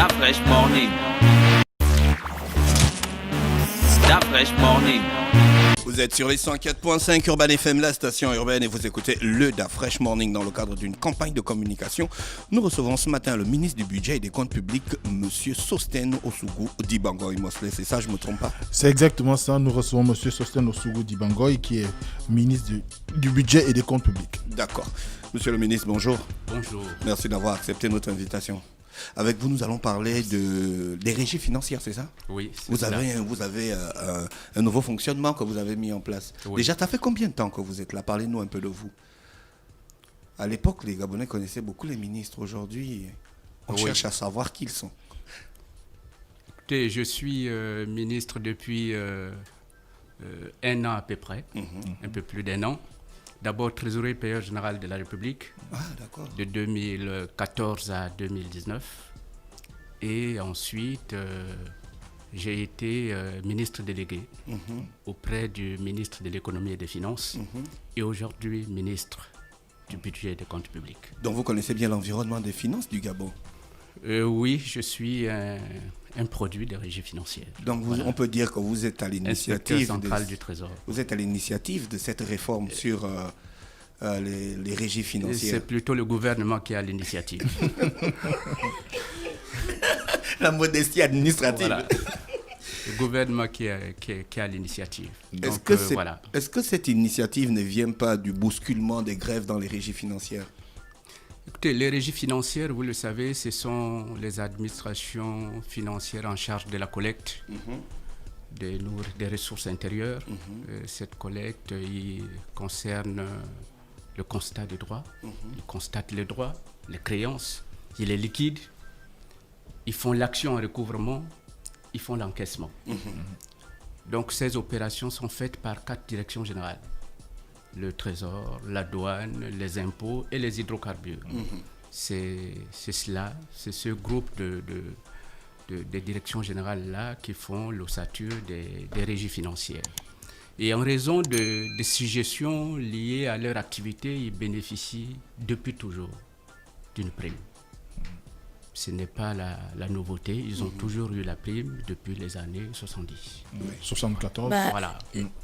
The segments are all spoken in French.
That fresh morning. That fresh morning. Vous êtes sur les 104.5 Urban FM, la station urbaine, et vous écoutez le Da Fresh Morning dans le cadre d'une campagne de communication. Nous recevons ce matin le ministre du Budget et des Comptes Publics, Monsieur Sostène Osugu Dibangoy Mosley. C'est ça, je ne me trompe pas? C'est exactement ça. Nous recevons Monsieur Sostène Osugu Dibangoy, qui est ministre du Budget et des Comptes Publics. D'accord. Monsieur le ministre, bonjour. Bonjour. Merci d'avoir accepté notre invitation. Avec vous, nous allons parler des régies financières, c'est ça? Oui, c'est Vous cela. avez un nouveau fonctionnement que vous avez mis en place. Oui. Déjà, ça fait combien de temps que vous êtes là? Parlez-nous un peu de vous. À l'époque, les Gabonais connaissaient beaucoup les ministres. Aujourd'hui, on Oui. cherche à savoir qui ils sont. Écoutez, je suis ministre depuis un an à peu près, un peu plus d'un an. D'abord trésorier payeur général de la République Ah, d'accord. de 2014 à 2019. Et ensuite, j'ai été ministre délégué auprès du ministre de l'économie et des finances et aujourd'hui ministre du budget et des comptes publics. Donc, vous connaissez bien l'environnement des finances du Gabon. Oui, je suis un produit des régies financières. Donc, on peut dire que vous êtes à Inspecteur l'initiative central du Trésor. vous êtes à l'initiative de cette réforme sur les régies financières. C'est plutôt le gouvernement qui a l'initiative. La modestie administrative. Voilà. Le gouvernement qui a l'initiative. Est-ce Donc, que, voilà. est-ce que cette initiative ne vient pas du bousculement des grèves dans les régies financières? Écoutez, les régies financières, vous le savez, ce sont les administrations financières en charge de la collecte des ressources intérieures. Cette collecte il concerne le constat des droits. Ils constatent les droits, les créances, ils les liquident. Ils font l'action en recouvrement, ils font l'encaissement. Donc ces opérations sont faites par 4 directions générales. Le Trésor, la douane, les impôts et les hydrocarbures. C'est cela, c'est ce groupe des directions générales-là qui font l'ossature des régies financières. Et en raison de suggestions liées à leur activité, ils bénéficient depuis toujours d'une prime. Ce n'est pas la nouveauté, ils ont toujours eu la prime depuis les années 70. 74. Voilà.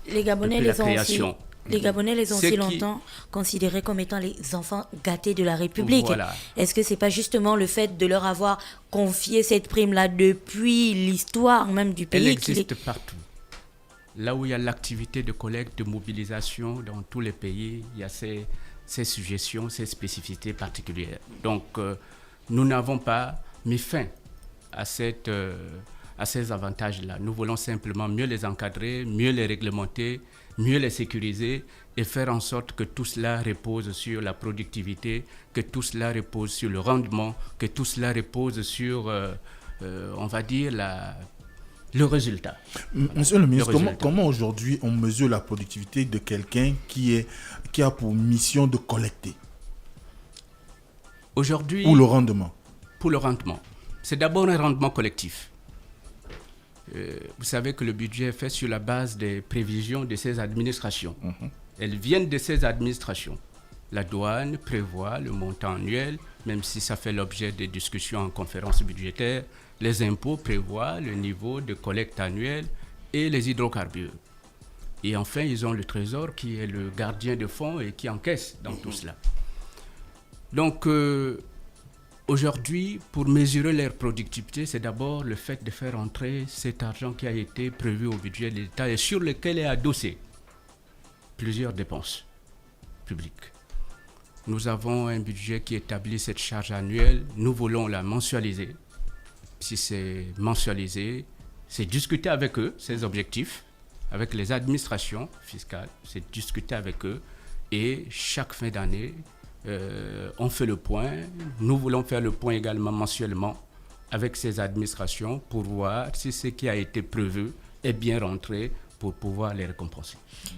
Les Gabonais Depuis la les ont aussi, création. les Gabonais les ont Ceux aussi qui- longtemps considérés comme étant les enfants gâtés de la République. Voilà. Est-ce que c'est pas justement le fait de leur avoir confié cette prime-là depuis l'histoire même du Elle pays qui existe partout. Là où il y a l'activité de collecte, de mobilisation, dans tous les pays, il y a ces suggestions, ces spécificités particulières. Donc, nous n'avons pas mis fin à ces avantages-là. Nous voulons simplement mieux les encadrer, mieux les réglementer, mieux les sécuriser et faire en sorte que tout cela repose sur la productivité, que tout cela repose sur le rendement, que tout cela repose sur, on va dire, le résultat. Monsieur le ministre, Le résultat. comment aujourd'hui on mesure la productivité de quelqu'un qui a pour mission de collecter Aujourd'hui, ou le rendement? pour le rendement, c'est d'abord un rendement collectif. Vous savez que le budget est fait sur la base des prévisions de ces administrations. Elles viennent de ces administrations. La douane prévoit le montant annuel, même si ça fait l'objet de discussions en conférence budgétaire. Les impôts prévoient le niveau de collecte annuel et les hydrocarbures. Et enfin, ils ont le Trésor qui est le gardien de fonds et qui encaisse dans tout cela. Donc, aujourd'hui, pour mesurer leur productivité, c'est d'abord le fait de faire entrer cet argent qui a été prévu au budget de l'État et sur lequel est adossé plusieurs dépenses publiques. Nous avons un budget qui établit cette charge annuelle. Nous voulons la mensualiser. Si c'est mensualisé, c'est discuter avec eux, ces objectifs, avec les administrations fiscales, c'est discuter avec eux. Et chaque fin d'année, on fait le point. Nous voulons faire le point également mensuellement avec ces administrations pour voir si ce qui a été prévu est bien rentré pour pouvoir les récompenser.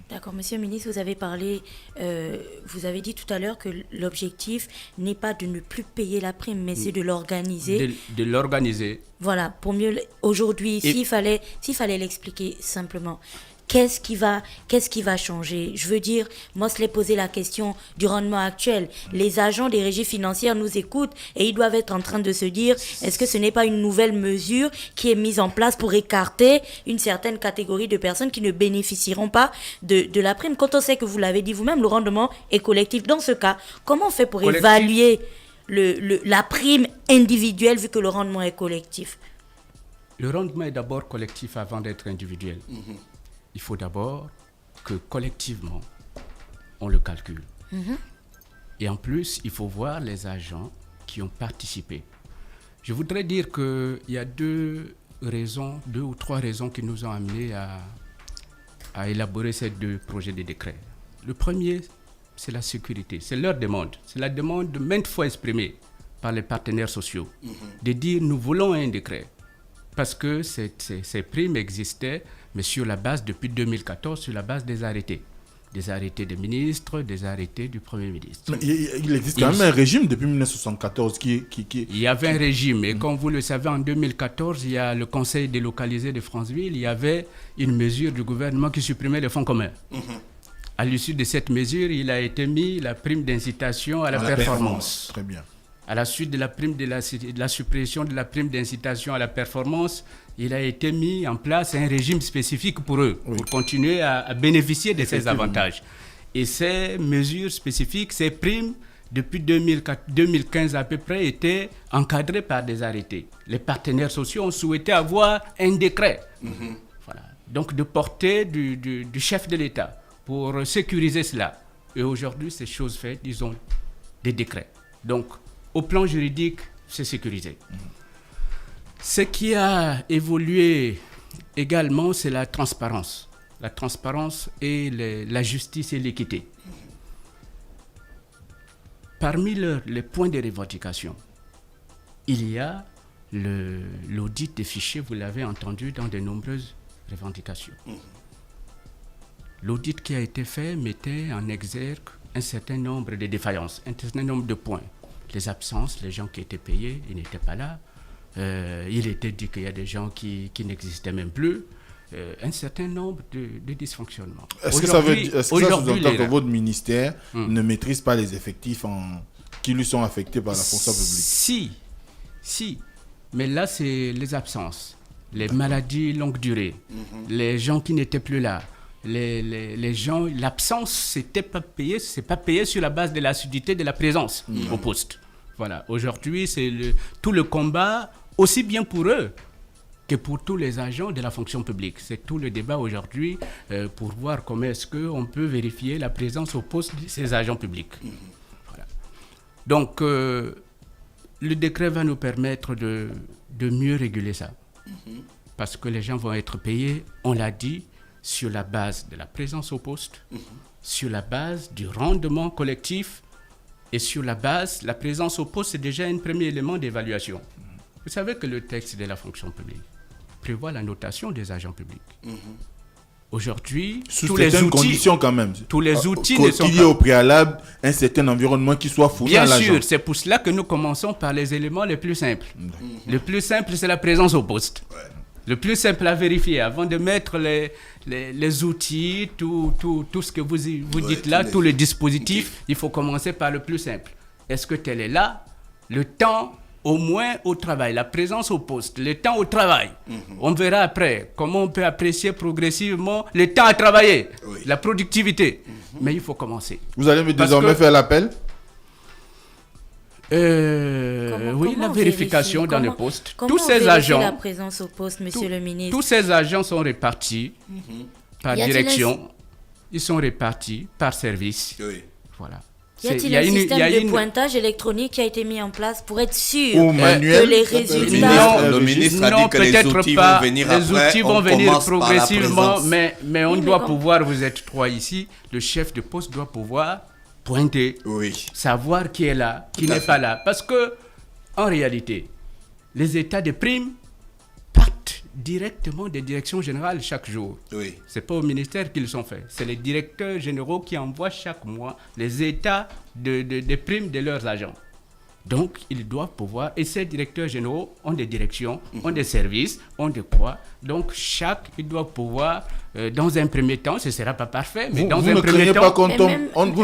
D'accord, monsieur le ministre, vous avez parlé, vous avez dit tout à l'heure que l'objectif n'est pas de ne plus payer la prime, mais c'est de l'organiser. De l'organiser. Voilà, pour mieux aujourd'hui, Et- s'il fallait l'expliquer simplement, qu'est-ce qui va changer? Je veux dire, moi, je l'ai posé la question du rendement actuel. Les agents des régies financières nous écoutent et ils doivent être en train de se dire, est-ce que ce n'est pas une nouvelle mesure qui est mise en place pour écarter une certaine catégorie de personnes qui ne bénéficieront pas de la prime? Quand on sait que vous l'avez dit vous-même, le rendement est collectif. Dans ce cas, comment on fait pour évaluer la prime individuelle vu que le rendement est collectif? Le rendement est d'abord collectif avant d'être individuel. Il faut d'abord que collectivement, on le calcule. Et en plus, il faut voir les agents qui ont participé. Je voudrais dire qu'il y a deux ou trois raisons qui nous ont amenés à élaborer ces deux projets de décret. Le premier, c'est la sécurité. C'est leur demande. C'est la demande maintes fois exprimée par les partenaires sociaux de dire nous voulons un décret. Parce que ces primes existaient, mais sur la base, depuis 2014, sur la base des arrêtés. Des arrêtés des ministres, des arrêtés du Premier ministre. Mais il existe quand même un régime depuis 1974 qui... Il y avait un régime, et comme vous le savez, en 2014, il y a le Conseil délocalisé de Franceville, il y avait une mesure du gouvernement qui supprimait les fonds communs. À l'issue de cette mesure, il a été mis la prime d'incitation à la performance. Très bien. À la suite de la suppression de la prime d'incitation à la performance, il a été mis en place un régime spécifique pour eux, pour continuer à bénéficier de ces avantages. Et ces mesures spécifiques, ces primes, depuis 2015 à peu près, étaient encadrées par des arrêtés. Les partenaires sociaux ont souhaité avoir un décret. Voilà. Donc de portée du chef de l'État pour sécuriser cela. Et aujourd'hui, c'est chose faite, ils ont des décrets. Donc, au plan juridique, c'est sécurisé. Ce qui a évolué également, c'est la transparence. La transparence et la justice et l'équité. Parmi les points de revendication, il y a l'audit des fichiers, vous l'avez entendu dans de nombreuses revendications. L'audit qui a été fait mettait en exergue un certain nombre de défaillances, un certain nombre de points. Les absences, les gens qui étaient payés, ils n'étaient pas là. Il était dit qu'il y a des gens qui n'existaient même plus. Un certain nombre de dysfonctionnements. Est-ce que ça sous-entend que votre ministère ne maîtrise pas les effectifs qui lui sont affectés par la fonction publique? Si. Mais là, c'est les absences, les maladies longue durée, les gens qui n'étaient plus là. Les gens, l'absence, c'est pas payé sur la base de l'assiduité de la présence au poste. Voilà. Aujourd'hui, c'est tout le combat, aussi bien pour eux que pour tous les agents de la fonction publique. C'est tout le débat aujourd'hui pour voir comment est-ce qu'on peut vérifier la présence au poste de ces agents publics. Voilà. Donc, le décret va nous permettre de mieux réguler ça. Parce que les gens vont être payés, on l'a dit, sur la base de la présence au poste, sur la base du rendement collectif et sur la présence au poste, c'est déjà un premier élément d'évaluation. Vous savez que le texte de la fonction publique prévoit la notation des agents publics. Aujourd'hui, tous les outils, conditions quand même. Tous les outils ne sont pas... Qu'il y ait au préalable un certain environnement qui soit fourni à l'agent. Bien sûr, c'est pour cela que nous commençons par les éléments les plus simples. Le plus simple, c'est la présence au poste. Le plus simple à vérifier avant de mettre les outils, tout ce que vous dites là, tous les dispositifs, il faut commencer par le plus simple. Est-ce que tel est là? Le temps au moins au travail, la présence au poste, le temps au travail. On verra après comment on peut apprécier progressivement le temps à travailler, la productivité. Mais il faut commencer. Vous allez désormais faire l'appel? Oui, la vérification dans le poste. Tous ces agents, la présence au poste, monsieur le ministre. Tous ces agents sont répartis par direction. Ils sont répartis par service. Voilà. Y a-t-il un système de pointage électronique qui a été mis en place pour être sûr que les résultats... Le ministre a dit que les outils vont venir après. Les outils vont venir progressivement, mais on doit pouvoir, vous êtes trois ici, le chef de poste doit pouvoir pointer, savoir qui est là, qui n'est pas là. Parce que, en réalité, les états de primes partent directement des directions générales chaque jour. Ce n'est pas au ministère qu'ils sont faits. C'est les directeurs généraux qui envoient chaque mois les états de primes de leurs agents. Donc, ils doivent pouvoir, et ces directeurs généraux ont des directions, ont des services, ont des quoi. Donc, ils doivent pouvoir dans un premier temps, ce ne sera pas parfait, mais vous dans ne un premier craignez temps... pas qu'on tombe...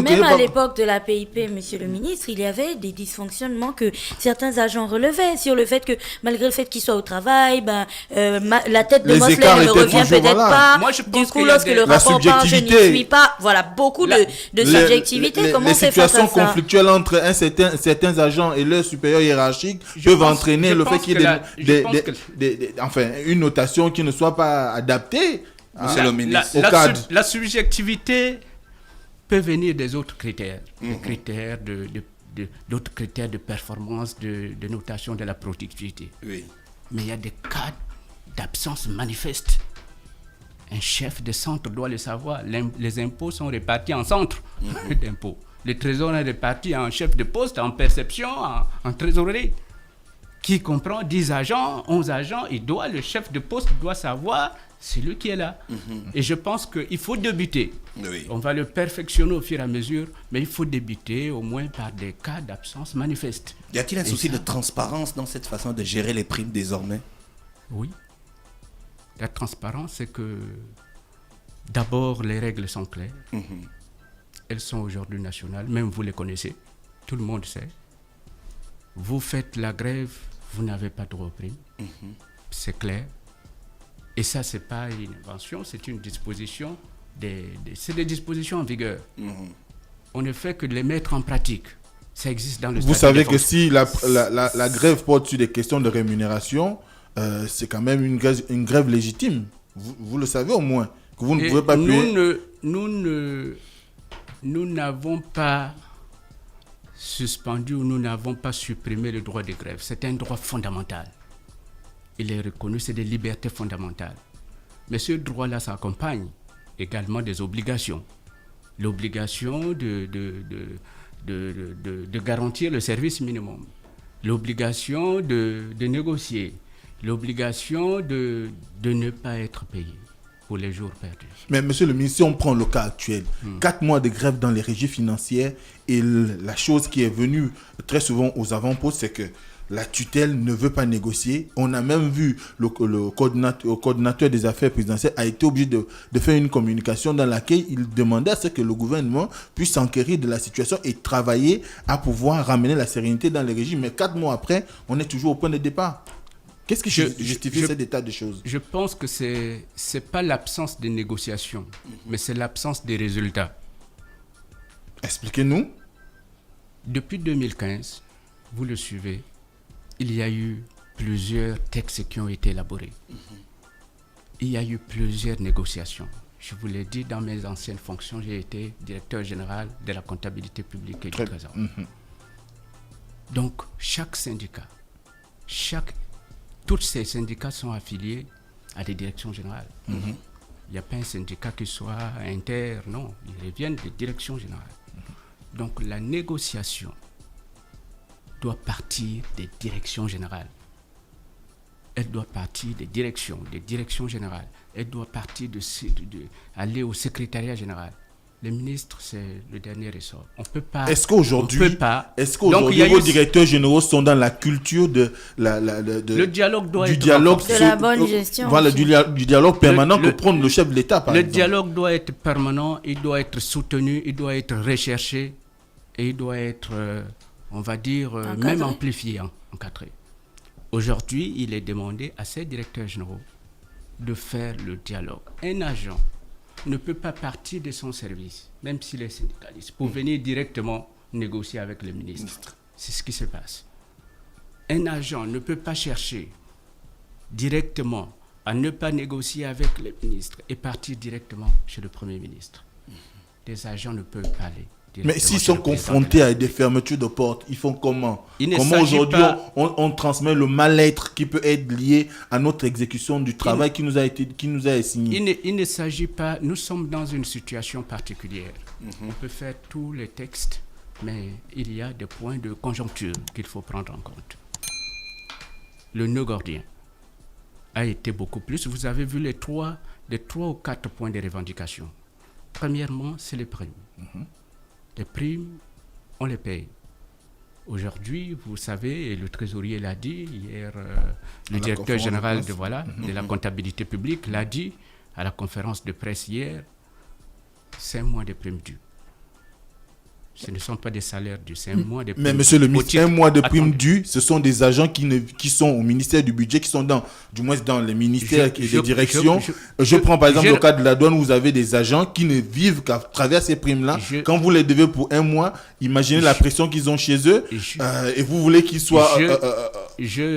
Même à l'époque de la PIP, monsieur le ministre, il y avait des dysfonctionnements que certains agents relevaient sur le fait que, malgré le fait qu'ils soient au travail, la tête de Mosley ne revient peut-être pas. Moi, je pense du coup, lorsque le rapport part, je n'y suis pas. Voilà, beaucoup de subjectivité. Comment on fait face à ça? Les situations conflictuelles entre certains agents et leurs supérieurs hiérarchiques peuvent entraîner le fait qu'il y ait une notation qui ne soit pas adaptée. La subjectivité peut venir des autres critères, des critères d'autres critères de performance, de notation de la productivité. Oui. Mais il y a des cas d'absence manifeste. Un chef de centre doit le savoir. Les impôts sont répartis en centres d'impôts. Le trésor est réparti en chef de poste, en perception, en trésorerie, qui comprend 10 agents, 11 agents. Le chef de poste doit savoir c'est lui qui est là. Et je pense qu'il faut débuter. Oui. On va le perfectionner au fur et à mesure, mais il faut débuter au moins par des cas d'absence manifeste. Y a-t-il un souci de transparence dans cette façon de gérer les primes désormais? Oui. La transparence, c'est que d'abord, les règles sont claires. Elles sont aujourd'hui nationales, même vous les connaissez. Tout le monde sait. Vous faites la grève, vous n'avez pas droit aux primes. C'est clair. Et ça, ce n'est pas une invention, c'est une disposition, c'est des dispositions en vigueur. On ne fait que les mettre en pratique. Ça existe dans le statut. Vous savez que si la grève porte sur des questions de rémunération, c'est quand même une grève légitime. Vous le savez au moins, que vous ne pouvez pas payer. Nous n'avons pas suspendu ou nous n'avons pas supprimé le droit de grève. C'est un droit fondamental. Il est reconnu, c'est des libertés fondamentales. Mais ce droit-là s'accompagne également des obligations. L'obligation de garantir le service minimum, l'obligation de négocier, l'obligation de ne pas être payé pour les jours perdus. Mais monsieur le ministre, si on prend le cas actuel, 4 mois de grève dans les régies financières, et la chose qui est venue très souvent aux avant-postes, c'est que la tutelle ne veut pas négocier. On a même vu le coordinateur des affaires présidentielles a été obligé de faire une communication dans laquelle il demandait à ce que le gouvernement puisse s'enquérir de la situation et travailler à pouvoir ramener la sérénité dans les régimes. Mais 4 mois après, on est toujours au point de départ. Qu'est-ce qui justifie cet état de choses? Je pense que c'est pas l'absence de négociation, mais c'est l'absence des résultats. Expliquez-nous. Depuis 2015, vous le suivez, il y a eu plusieurs textes qui ont été élaborés. Il y a eu plusieurs négociations. Je vous l'ai dit, dans mes anciennes fonctions, j'ai été directeur général de la comptabilité publique et du Trésor. Donc, chaque syndicat, tous ces syndicats sont affiliés à des directions générales. Il n'y a pas un syndicat qui soit inter, non, ils reviennent des directions générales. Donc, la négociation doit partir des directions générales. Elle doit partir des directions générales. Elle doit partir aller au secrétariat général. Le ministre, c'est le dernier ressort. On peut pas. Est-ce qu'aujourd'hui, vos directeurs généraux sont dans la culture de le dialogue doit être de la bonne gestion. Voilà, du dialogue permanent que prône le chef de l'État, par exemple. Le dialogue doit être permanent, il doit être soutenu, il doit être recherché et il doit être, on va dire, même amplifié, encadré. Aujourd'hui, il est demandé à ces directeurs généraux de faire le dialogue. Un agent ne peut pas partir de son service, même s'il est syndicaliste, pour venir directement négocier avec le ministre. C'est ce qui se passe. Un agent ne peut pas chercher directement à ne pas négocier avec le ministre et partir directement chez le Premier ministre. Des agents ne peuvent pas aller. Mais s'ils sont confrontés à des fermetures de portes, ils font comment? Comment aujourd'hui on transmet le mal-être qui peut être lié à notre exécution du travail qui nous a assigné? Il ne s'agit pas, nous sommes dans une situation particulière. On peut faire tous les textes, mais il y a des points de conjoncture qu'il faut prendre en compte. Le nœud gordien a été beaucoup plus. Vous avez vu les 3 ou 4 points de revendication. Premièrement, c'est les primes. Les primes, on les paye. Aujourd'hui, vous savez, et le trésorier l'a dit, hier, le directeur général de la comptabilité publique l'a dit, à la conférence de presse hier, 5 mois de primes dues. Ce ne sont pas des salaires dus, c'est un mois de primes. Mais monsieur le ministre, un mois de primes Attendez. dues, ce sont des agents qui sont au ministère du budget, qui sont du moins dans les ministères et les directions. Je prends par exemple le cas de la douane, vous avez des agents qui ne vivent qu'à travers ces primes-là. Quand vous les devez pour un mois, imaginez la pression qu'ils ont chez eux et vous voulez qu'ils soient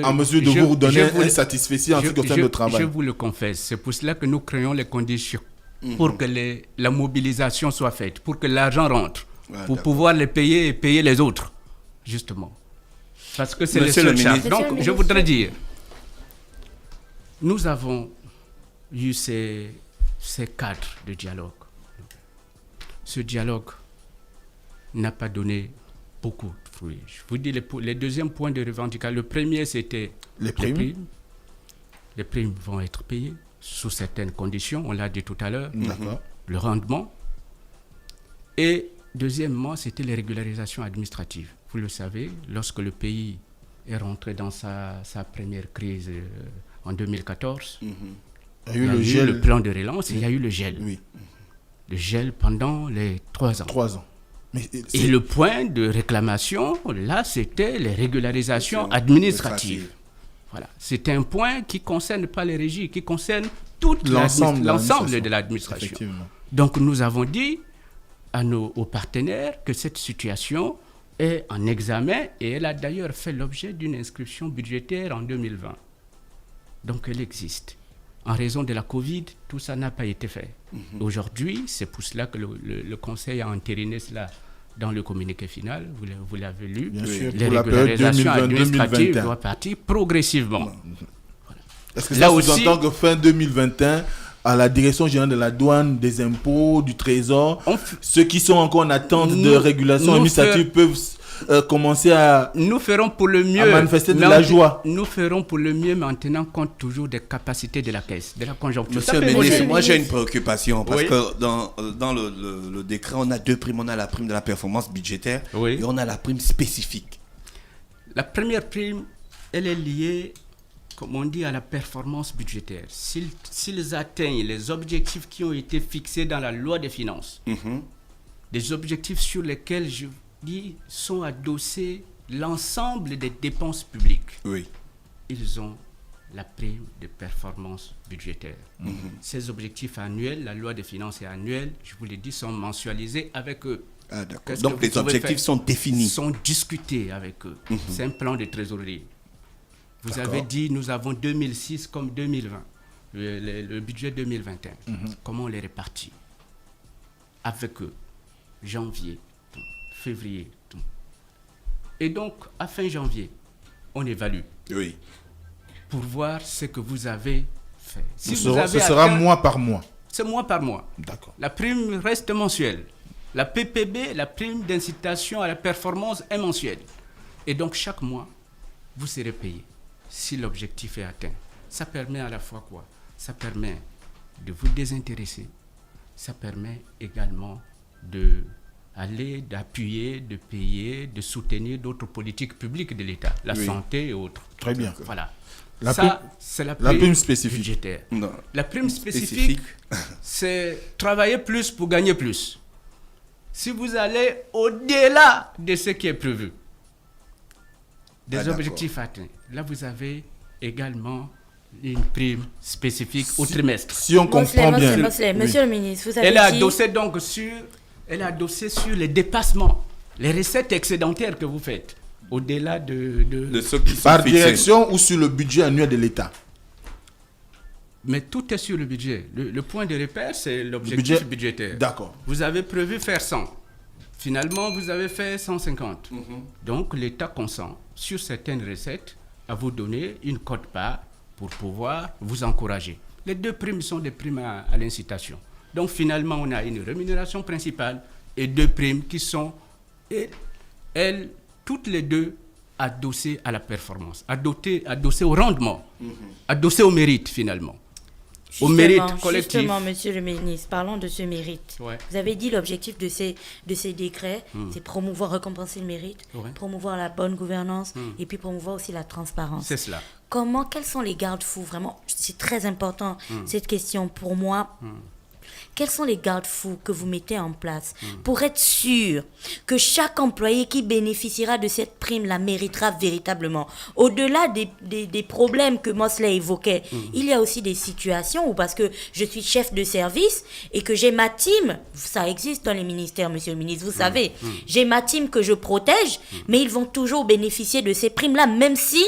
en mesure de vous donner un satisfecit en ce qui concerne le travail. Je vous le confesse, c'est pour cela que nous créons les conditions pour que la mobilisation soit faite, pour que l'argent rentre. Pour pouvoir les payer et payer les autres, justement. Parce que c'est le seul charge. Donc, je voudrais dire, nous avons eu ces cadres de dialogue. Ce dialogue n'a pas donné beaucoup de fruits. Je vous dis les deuxièmes points de revendication. Le premier, c'était les primes. Les primes vont être payées sous certaines conditions, on l'a dit tout à l'heure. D'accord. Le rendement. Et deuxièmement, c'était les régularisations administratives. Vous le savez, lorsque le pays est rentré dans sa première crise en 2014, il y a eu le plan de relance et il y a eu le gel. Oui. Le gel pendant les 3 ans. 3 ans. Et le point de réclamation, là, c'était les régularisations administratives. Voilà. C'est un point qui ne concerne pas les régies, qui concerne l'ensemble de l'administration. Donc, nous avons dit aux partenaires que cette situation est en examen et elle a d'ailleurs fait l'objet d'une inscription budgétaire en 2020. Donc elle existe. En raison de la Covid, tout ça n'a pas été fait. Aujourd'hui, c'est pour cela que le Conseil a entériné cela dans le communiqué final, vous l'avez lu. Bien sûr, les pour la période régularisations administratives 2020-2021. doivent partir progressivement. Voilà. Est-ce que ça sous-entend que fin 2021, à la direction générale de la douane, des impôts, du trésor, ceux qui sont encore en attente de régulation administrative peuvent commencer à manifester de la joie. Nous ferons pour le mieux, mais en tenant compte toujours des capacités de la caisse, de la conjoncture. Monsieur le ministre, moi j'ai une préoccupation parce que dans le décret, on a 2 primes. On a la prime de la performance budgétaire et on a la prime spécifique. La première prime, elle est liée, comme on dit, à la performance budgétaire. S'ils atteignent les objectifs qui ont été fixés dans la loi des finances, des objectifs sur lesquels, je dis, sont adossés l'ensemble des dépenses publiques, ils ont la prime de performance budgétaire. Ces objectifs annuels, la loi des finances est annuelle, je vous l'ai dit, sont mensualisés avec eux. Ah, d'accord. Donc les objectifs sont définis. Sont discutés avec eux. C'est un plan de trésorerie. Vous avez dit, nous avons 2006 comme 2020, le budget 2021. Comment on les répartit? Avec eux, janvier, février. Et donc, à fin janvier, on évalue. Oui. Pour voir ce que vous avez fait. Ce sera mois par mois. C'est mois par mois. D'accord. La prime reste mensuelle. La PPB, la prime d'incitation à la performance, est mensuelle. Et donc, chaque mois, vous serez payé si l'objectif est atteint. Ça permet à la fois quoi? Ça permet de vous désintéresser. Ça permet également d'appuyer, de payer, de soutenir d'autres politiques publiques de l'État, la santé et autres. Très bien. Voilà. C'est la prime spécifique. Budgétaire. Non. La prime spécifique, c'est travailler plus pour gagner plus. Si vous allez au-delà de ce qui est prévu, des objectifs atteints, là vous avez également une prime spécifique au trimestre. Si on comprend bien. Monsieur le ministre, vous avez Elle est adossée donc sur les dépassements, les recettes excédentaires que vous faites, au-delà de ceux qui sont par fixés. direction ou sur le budget annuel de l'État. Mais tout est sur le budget. Le point de repère, c'est l'objectif budgétaire. D'accord. Vous avez prévu faire 100. Finalement, vous avez fait 150. Donc, l'État consent sur certaines recettes à vous donner une quote-part pour pouvoir vous encourager. Les 2 primes sont des primes à l'incitation. Donc, finalement, on a une rémunération principale et 2 primes qui sont, elles, toutes les 2 adossées à la performance, adossées au rendement, adossées au mérite, finalement. au mérite collectif. Justement, monsieur le ministre, parlons de ce mérite. Ouais. Vous avez dit l'objectif de ces décrets, c'est promouvoir, récompenser le mérite, Ouais. promouvoir la bonne gouvernance et puis promouvoir aussi la transparence. C'est cela. Quels sont les garde-fous? Vraiment, c'est très important cette question pour moi. Quels sont les garde-fous que vous mettez en place pour être sûr que chaque employé qui bénéficiera de cette prime la méritera véritablement? Au-delà des problèmes que Mosley évoquait, il y a aussi des situations où, parce que je suis chef de service et que j'ai ma team, ça existe dans les ministères, monsieur le ministre, vous savez, j'ai ma team que je protège, mais ils vont toujours bénéficier de ces primes-là, même si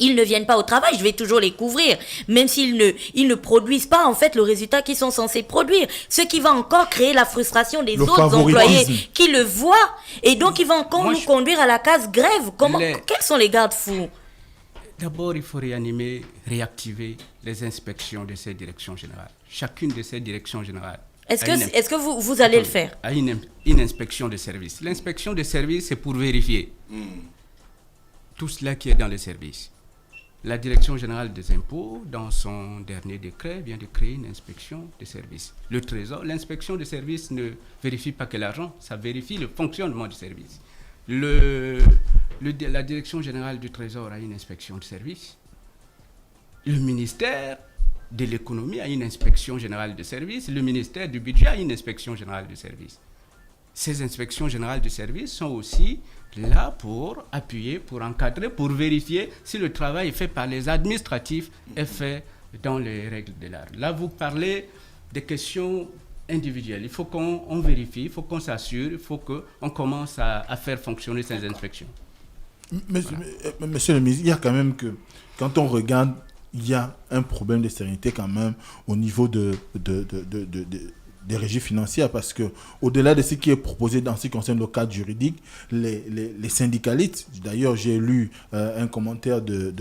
ils ne viennent pas au travail, je vais toujours les couvrir, même s'ils ne produisent pas en fait le résultat qu'ils sont censés produire. Ce qui va encore créer la frustration des autres employés qui le voient, et donc ils vont encore nous conduire à la case grève. Quels sont les garde-fous? D'abord, il faut réactiver les inspections de ces directions générales. Chacune de ces directions générales. Est-ce que vous allez le faire? À une inspection de service. L'inspection de service, c'est pour vérifier tout cela qui est dans les services. La Direction générale des impôts, dans son dernier décret, vient de créer une inspection de services. Le Trésor, l'inspection de services ne vérifie pas que l'argent, ça vérifie le fonctionnement du service. La Direction générale du Trésor a une inspection de services. Le ministère de l'économie a une inspection générale de services. Le ministère du budget a une inspection générale de services. Ces inspections générales de services sont aussi là pour appuyer, pour encadrer, pour vérifier si le travail fait par les administratifs est fait dans les règles de l'art. Là, vous parlez des questions individuelles. Il faut qu'on vérifie, il faut qu'on s'assure, il faut qu'on commence à faire fonctionner ces inspections. Monsieur le ministre, il y a quand même que, quand on regarde, il y a un problème de sérénité quand même au niveau des régies financières, parce que au-delà de ce qui est proposé dans ce qui concerne le cadre juridique, les syndicalistes, d'ailleurs j'ai lu un commentaire de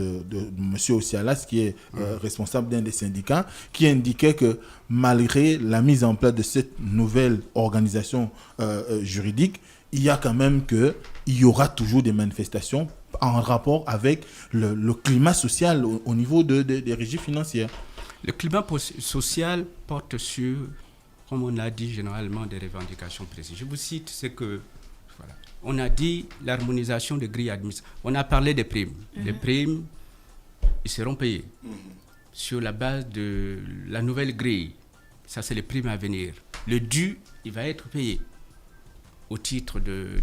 M. Osialas, qui est responsable d'un des syndicats, qui indiquait que malgré la mise en place de cette nouvelle organisation juridique, il y a quand même il y aura toujours des manifestations en rapport avec le climat social au niveau des régies financières. Le climat social porte sur, comme on a dit généralement, des revendications précises. Je vous cite ce que... Voilà. On a dit l'harmonisation des grilles administratives. On a parlé des primes. Les primes, ils seront payés sur la base de la nouvelle grille. Ça, c'est les primes à venir. Le dû, il va être payé au titre de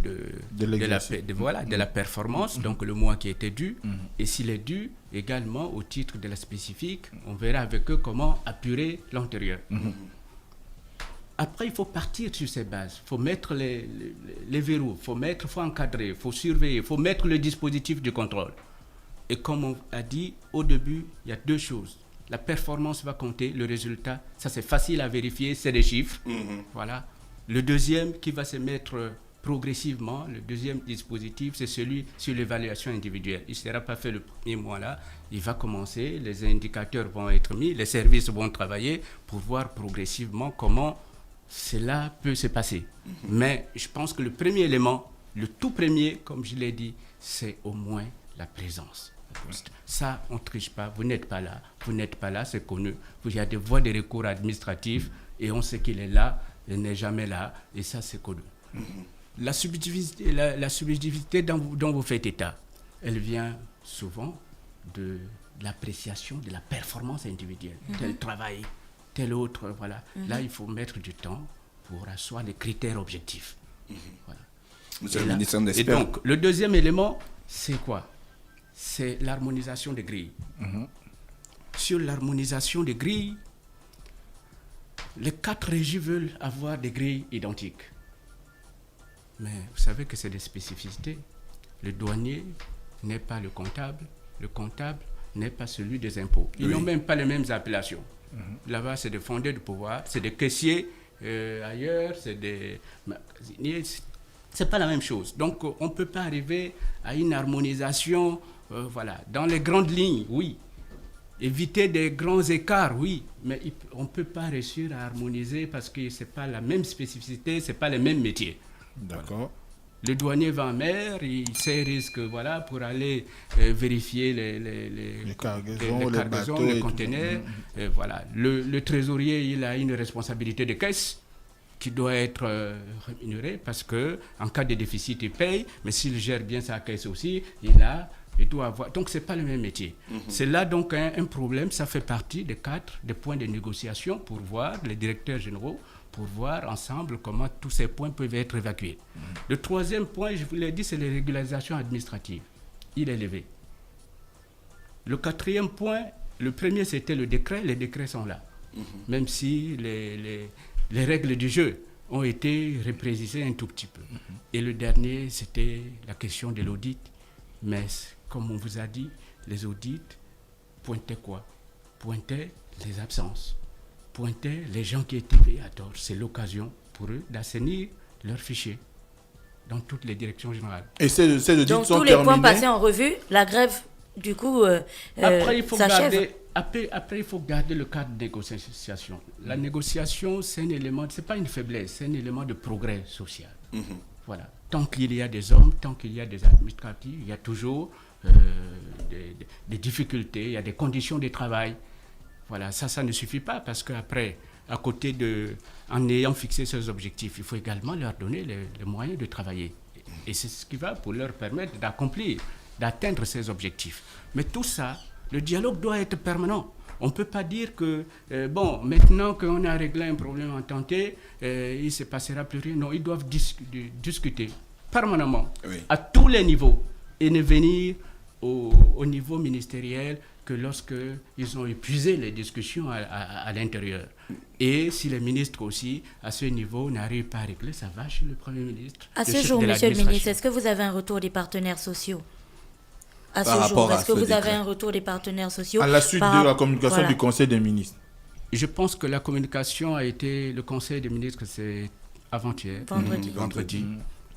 la performance, donc le mois qui était dû. Et s'il est dû, également au titre de la spécifique, on verra avec eux comment apurer l'antérieur. Après, il faut partir sur ces bases. Il faut mettre les verrous, il faut encadrer, il faut surveiller, il faut mettre le dispositif de contrôle. Et comme on a dit au début, il y a deux choses. La performance va compter, le résultat, ça c'est facile à vérifier, c'est des chiffres. Voilà. Le deuxième qui va se mettre progressivement, le deuxième dispositif, c'est celui sur l'évaluation individuelle. Il ne sera pas fait le premier mois là, il va commencer, les indicateurs vont être mis, les services vont travailler pour voir progressivement comment cela peut se passer. Mais je pense que le premier élément, le tout premier, comme je l'ai dit, c'est au moins la présence. Ça, on ne triche pas, vous n'êtes pas là, c'est connu. Il y a des voies de recours administratifs et on sait qu'il est là, il n'est jamais là, et ça, c'est connu. La subjectivité dont vous faites état, elle vient souvent de l'appréciation de la performance individuelle. Tel travail, tel autre, voilà. Là, il faut mettre du temps pour asseoir les critères objectifs. Voilà. Monsieur le ministre, on et espère. donc, le deuxième élément, c'est quoi? C'est l'harmonisation des grilles. Sur l'harmonisation des grilles, les 4 régies veulent avoir des grilles identiques. Mais vous savez que c'est des spécificités. Le douanier n'est pas le comptable n'est pas celui des impôts. Ils n'ont même pas les mêmes appellations. Là-bas, c'est des fondés de pouvoir, c'est des caissiers, ailleurs, c'est des magasiniers. C'est pas la même chose. Donc, on ne peut pas arriver à une harmonisation, voilà. Dans les grandes lignes, oui. Éviter des grands écarts, oui, mais on ne peut pas réussir à harmoniser parce que ce n'est pas la même spécificité, ce n'est pas les mêmes métiers. D'accord. Le douanier va en mer, il sait risque voilà, pour aller vérifier les cargaisons, les conteneurs. Voilà. Le trésorier, il a une responsabilité de caisse qui doit être rémunérée parce qu'en cas de déficit, il paye, mais s'il gère bien sa caisse aussi, il doit avoir. Donc, ce n'est pas le même métier. C'est là donc un problème, ça fait partie des points de négociation pour voir les directeurs généraux, pour voir ensemble comment tous ces points peuvent être évacués. Le troisième point, je vous l'ai dit, c'est les régularisations administratives. Il est élevé. Le quatrième point, le premier, c'était le décret. Les décrets sont là. Même si les règles du jeu ont été reprécisées un tout petit peu. Et le dernier, c'était la question de l'audit. Mais comme on vous a dit, les audits pointaient quoi? Pointaient les absences. Pointaient les gens qui étaient payés à tort. C'est l'occasion pour eux d'assainir leurs fichiers dans toutes les directions générales. Et ces audits sont terminés. Donc tous les points passés en revue, la grève, du coup, après, il faut s'achève. Après, il faut garder le cadre de négociation. La négociation, c'est un élément, c'est pas une faiblesse, c'est un élément de progrès social. Voilà. Tant qu'il y a des hommes, tant qu'il y a des administratifs, il y a toujours des difficultés, il y a des conditions de travail. Voilà, ça ne suffit pas parce qu'après, à côté en ayant fixé ces objectifs, il faut également leur donner les moyens de travailler. Et c'est ce qui va pour leur permettre d'atteindre ces objectifs. Mais tout ça, le dialogue doit être permanent. On ne peut pas dire que, maintenant qu'on a réglé un problème en tenté, il ne se passera plus rien. Non, ils doivent discuter permanemment, à tous les niveaux, et ne venir au niveau ministériel que lorsqu'ils ont épuisé les discussions à l'intérieur. Et si les ministres aussi, à ce niveau, n'arrivent pas à régler, ça va chez le Premier ministre. À ce jour, Monsieur le ministre, est-ce que vous avez un retour des partenaires sociaux? À ce jour, est-ce que vous avez un retour des partenaires sociaux? À la suite de la communication du Conseil des ministres. Je pense que la communication a été... Le Conseil des ministres, c'est avant-hier. Vendredi.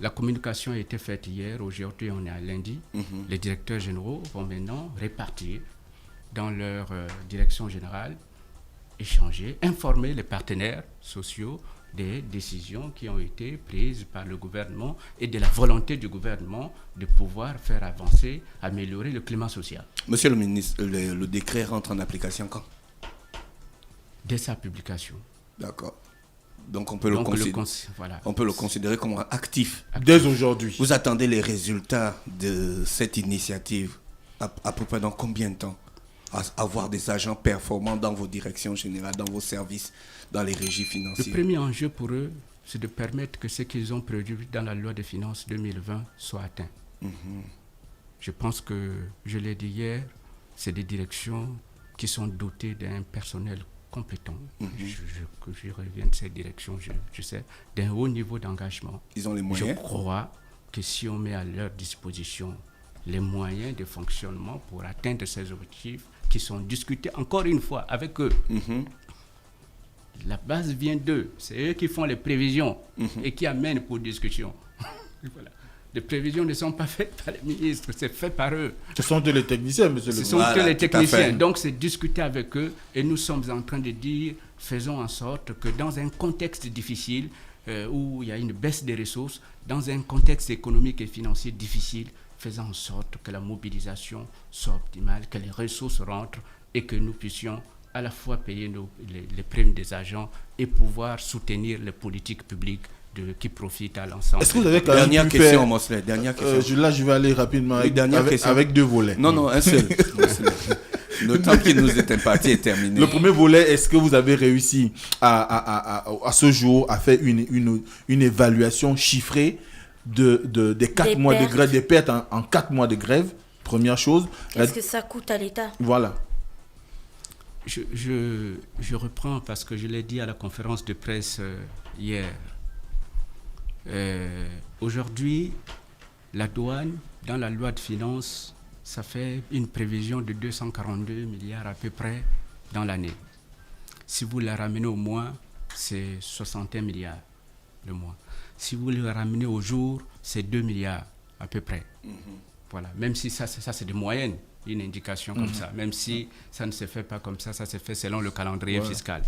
La communication a été faite hier. Aujourd'hui, on est à lundi. Les directeurs généraux vont maintenant répartir dans leur direction générale, échanger, informer les partenaires sociaux des décisions qui ont été prises par le gouvernement et de la volonté du gouvernement de pouvoir faire avancer, améliorer le climat social. Monsieur le ministre, le décret rentre en application quand? Dès sa publication. D'accord. Donc on peut le considérer comme actif. Dès aujourd'hui. Vous attendez les résultats de cette initiative à peu près dans combien de temps? Avoir des agents performants dans vos directions générales, dans vos services, dans les régies financières. Le premier enjeu pour eux, c'est de permettre que ce qu'ils ont prévu dans la loi des finances 2020 soit atteint. Je pense que, je l'ai dit hier, c'est des directions qui sont dotées d'un personnel compétent. Je reviens de ces directions, je sais, d'un haut niveau d'engagement. Ils ont les moyens. Je crois que si on met à leur disposition les moyens de fonctionnement pour atteindre ces objectifs qui sont discutés encore une fois avec eux. La base vient d'eux. C'est eux qui font les prévisions et qui amènent pour discussion. Voilà. Les prévisions ne sont pas faites par les ministres, c'est fait par eux. Ce sont les techniciens, monsieur le ministre. Ce sont les techniciens. Donc c'est discuter avec eux et nous sommes en train de dire, faisons en sorte que dans un contexte difficile, où il y a une baisse des ressources, dans un contexte économique et financier difficile, faisons en sorte que la mobilisation soit optimale, que les ressources rentrent et que nous puissions à la fois payer les primes des agents et pouvoir soutenir les politiques publiques qui profitent à l'ensemble. Est-ce que vous avez quand même pu faire... Dernière question. Là, je vais aller rapidement avec deux volets. Non, un seul. Le temps qui nous est imparti est terminé. Le premier volet, est-ce que vous avez réussi à ce jour à faire une évaluation chiffrée des 4 mois de grève, des pertes en 4 mois de grève? Première chose. Qu'est-ce que ça coûte à l'État? Voilà. Je reprends parce que je l'ai dit à la conférence de presse hier. Aujourd'hui, la douane, dans la loi de finances, ça fait une prévision de 242 milliards à peu près dans l'année. Si vous la ramenez au mois, c'est 61 milliards le mois. Si vous le ramenez au jour, c'est 2 milliards à peu près. Voilà. Même si ça c'est des moyennes, une indication comme ça. Même si ça ne se fait pas comme ça se fait selon le calendrier fiscal.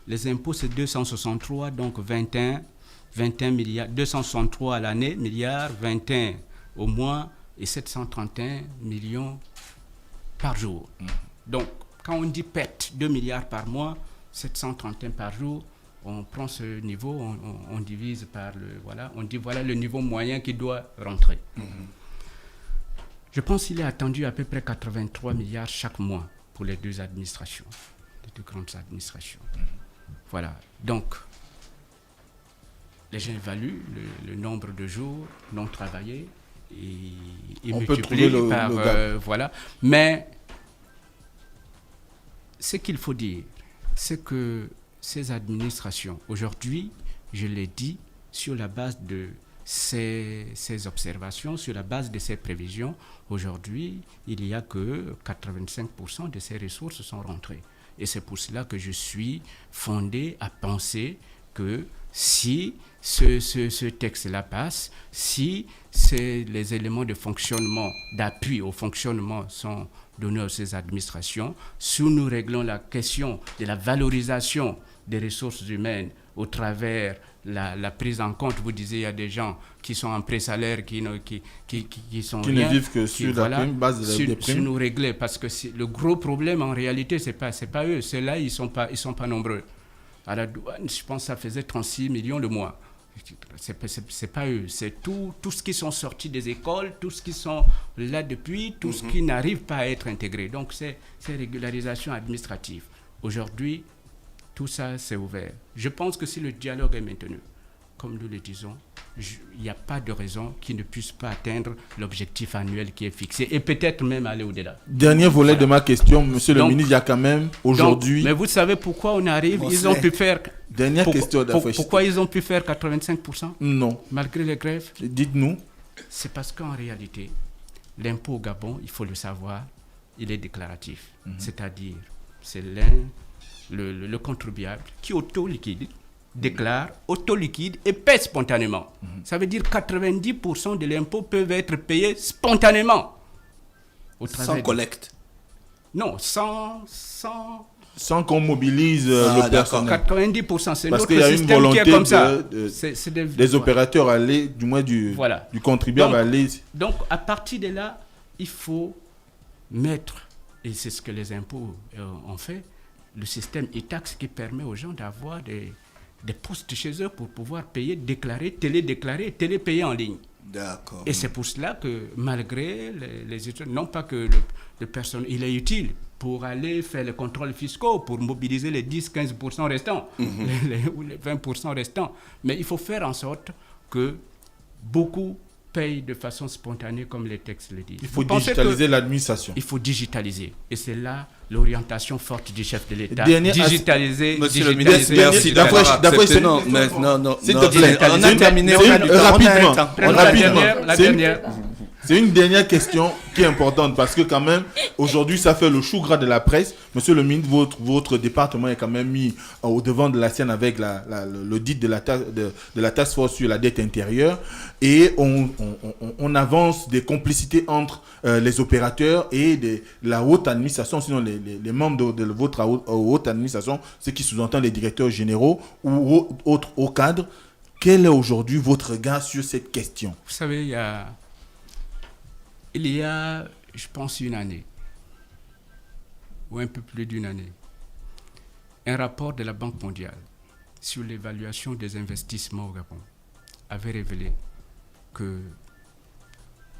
Les impôts, c'est 263, donc 21. 21 milliards, 263 à l'année, milliards, 21 au mois et 731 millions par jour. Donc, quand on dit perte 2 milliards par mois, 731 par jour, on prend ce niveau, on divise par on dit voilà le niveau moyen qui doit rentrer. Je pense qu'il est attendu à peu près 83 milliards chaque mois pour les deux administrations, les deux grandes administrations. Voilà. Donc, les gens évaluent le nombre de jours non travaillés et On peut multiplient trouver par le gap. voilà. Mais ce qu'il faut dire, c'est que ces administrations, aujourd'hui, je l'ai dit, sur la base de ces observations, sur la base de ces prévisions, aujourd'hui, il n'y a que 85% de ces ressources sont rentrées. Et c'est pour cela que je suis fondé à penser que si ce texte-là passe, si les éléments de fonctionnement, d'appui au fonctionnement sont donnés à ces administrations, si nous réglons la question de la valorisation des ressources humaines au travers la prise en compte, vous disiez, il y a des gens qui sont en pré-salaire, qui sont Qui rien, ne vivent que sur la prime, base des primes. sur nous régler, parce que le gros problème en réalité, c'est pas eux, c'est là, ils sont pas nombreux. À la douane, je pense que ça faisait 36 millions le mois. C'est pas eux, c'est tous ceux qui sont sortis des écoles, tous ceux qui sont là depuis, tous ceux qui n'arrivent pas à être intégrés. Donc c'est régularisation administrative. Aujourd'hui, tout ça, c'est ouvert. Je pense que si le dialogue est maintenu, comme nous le disons, il n'y a pas de raison qu'il ne puisse pas atteindre l'objectif annuel qui est fixé et peut-être même aller au-delà. Dernier volet de ma question, monsieur le ministre, il y a quand même aujourd'hui... Mais vous savez pourquoi on arrive, Bon, ils ont pu faire... Dernière question d'affaires. Pourquoi ils ont pu faire 85% Non. malgré les grèves? Dites-nous. C'est parce qu'en réalité, l'impôt au Gabon, il faut le savoir, il est déclaratif. C'est-à-dire, c'est le contribuable qui auto-liquide, déclare, auto-liquide et paie spontanément. Ça veut dire 90% de l'impôt peuvent être payés spontanément. Sans collecte. Non, sans Sans qu'on mobilise Ah, le personnel. 90%, c'est Parce notre qu'il y a une système qui est volonté comme ça. des opérateurs à aller, du moins du contribuable à aller. Donc, à partir de là, il faut mettre, et c'est ce que les impôts ont fait, le système e-tax qui permet aux gens d'avoir des postes chez eux pour pouvoir payer, déclarer, télépayer en ligne. D'accord. Et c'est pour cela que malgré les études, non pas que le personnel, il est utile pour aller faire les contrôles fiscaux, pour mobiliser les 10-15% restants, ou les 20% restants. Mais il faut faire en sorte que beaucoup payent de façon spontanée, comme les textes le disent. Il faut digitaliser l'administration. Il faut digitaliser. Et c'est là l'orientation forte du chef de l'État. Digitaliser. Monsieur le ministre, digitaliser, merci d'avoir d'avoir accepté. accepté. Non. S'il te plaît, On a terminé. rapidement. La dernière. C'est une dernière question qui est importante parce que quand même, aujourd'hui, ça fait le chou gras de la presse. Monsieur le ministre, votre département est quand même mis au devant de la scène avec l'audit de la task force sur la dette intérieure. Et on avance des complicités entre les opérateurs et la haute administration, sinon les membres de votre haute administration, ce qui sous-entend les directeurs généraux ou autres hauts cadres. Quel est aujourd'hui votre regard sur cette question? Vous savez, il y a, je pense, une année, ou un peu plus d'une année, un rapport de la Banque mondiale sur l'évaluation des investissements au Gabon avait révélé que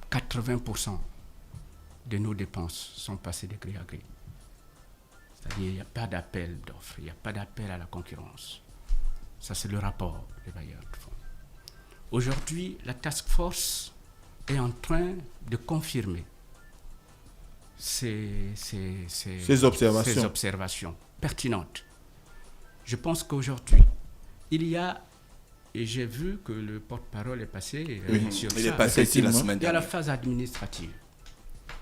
80% de nos dépenses sont passées de gré à gré. C'est-à-dire qu'il n'y a pas d'appel d'offres, il n'y a pas d'appel à la concurrence. Ça, c'est le rapport des bailleurs de fonds. Aujourd'hui, la task force est en train de confirmer ces observations pertinentes. Je pense qu'aujourd'hui, il y a, et j'ai vu que le porte-parole est passé sur ça. Il est passé ici la semaine Il y a la dernière. phase administrative,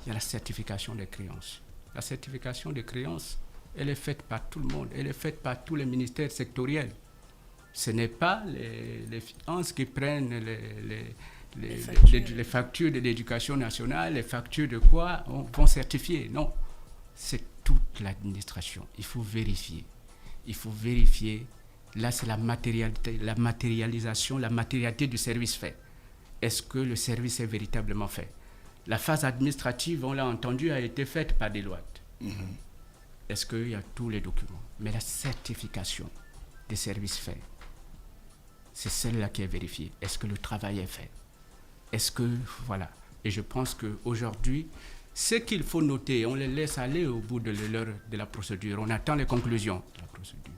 il y a la certification des créances. La certification des créances, elle est faite par tout le monde, elle est faite par tous les ministères sectoriels. Ce n'est pas les finances qui prennent les factures de l'éducation nationale, les factures de quoi vont certifier. Non, c'est toute l'administration. Il faut vérifier Là, c'est la matérialisation, la matérialité du service fait. Est-ce que le service est véritablement fait? La phase administrative, on l'a entendu, a été faite par Deloitte. Est-ce qu'il y a tous les documents? Mais la certification des services faits, c'est celle-là qui est vérifiée. Est-ce que le travail est fait? Est-ce que... Voilà. Et je pense qu'aujourd'hui, ce qu'il faut noter, on les laisse aller au bout de la procédure. On attend les conclusions de la procédure.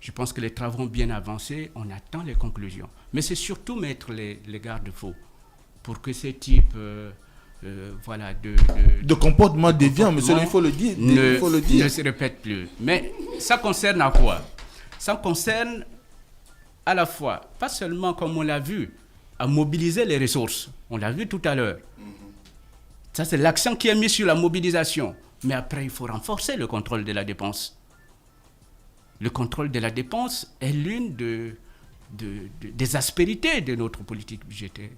Je pense que les travaux ont bien avancé, on attend les conclusions. Mais c'est surtout mettre les garde-fous pour que ces types de comportement déviant, monsieur, il faut le dire. Ne se répètent plus. Mais ça concerne à quoi? Ça concerne à la fois, pas seulement comme on l'a vu, à mobiliser les ressources. On l'a vu tout à l'heure. Ça, c'est l'accent qui est mis sur la mobilisation. Mais après, il faut renforcer le contrôle de la dépense. Le contrôle de la dépense est l'une des aspérités de notre politique budgétaire.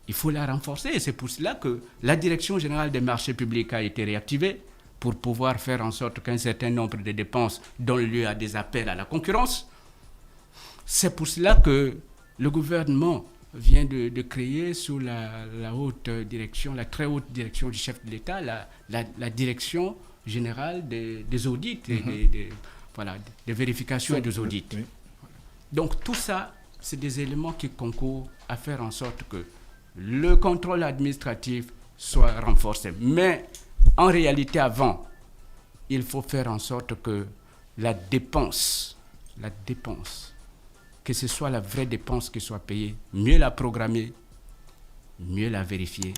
Il faut la renforcer et c'est pour cela que la Direction générale des marchés publics a été réactivée pour pouvoir faire en sorte qu'un certain nombre de dépenses donnent lieu à des appels à la concurrence. C'est pour cela que le gouvernement vient de créer sous la haute direction, la très haute direction du chef de l'État, la Direction générale des audits et des vérifications et des audits. Oui. Donc tout ça, c'est des éléments qui concourent à faire en sorte que le contrôle administratif soit renforcé. Mais en réalité, avant, il faut faire en sorte que la dépense, que ce soit la vraie dépense qui soit payée, mieux la programmer, mieux la vérifier,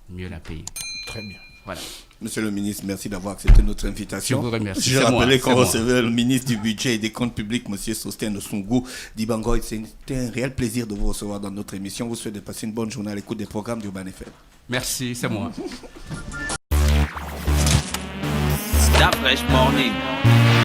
mieux la payer. Très bien. Voilà. Monsieur le ministre, merci d'avoir accepté notre invitation. Je vous remercie. Je rappelais qu'on recevait le ministre du Budget et des Comptes Publics, monsieur Sosthène Osungu Dibangoy. C'était un réel plaisir de vous recevoir dans notre émission. Vous souhaite de passer une bonne journée à l'écoute des programmes d'Urban FM. Merci, c'est moi. Stop Fresh Morning.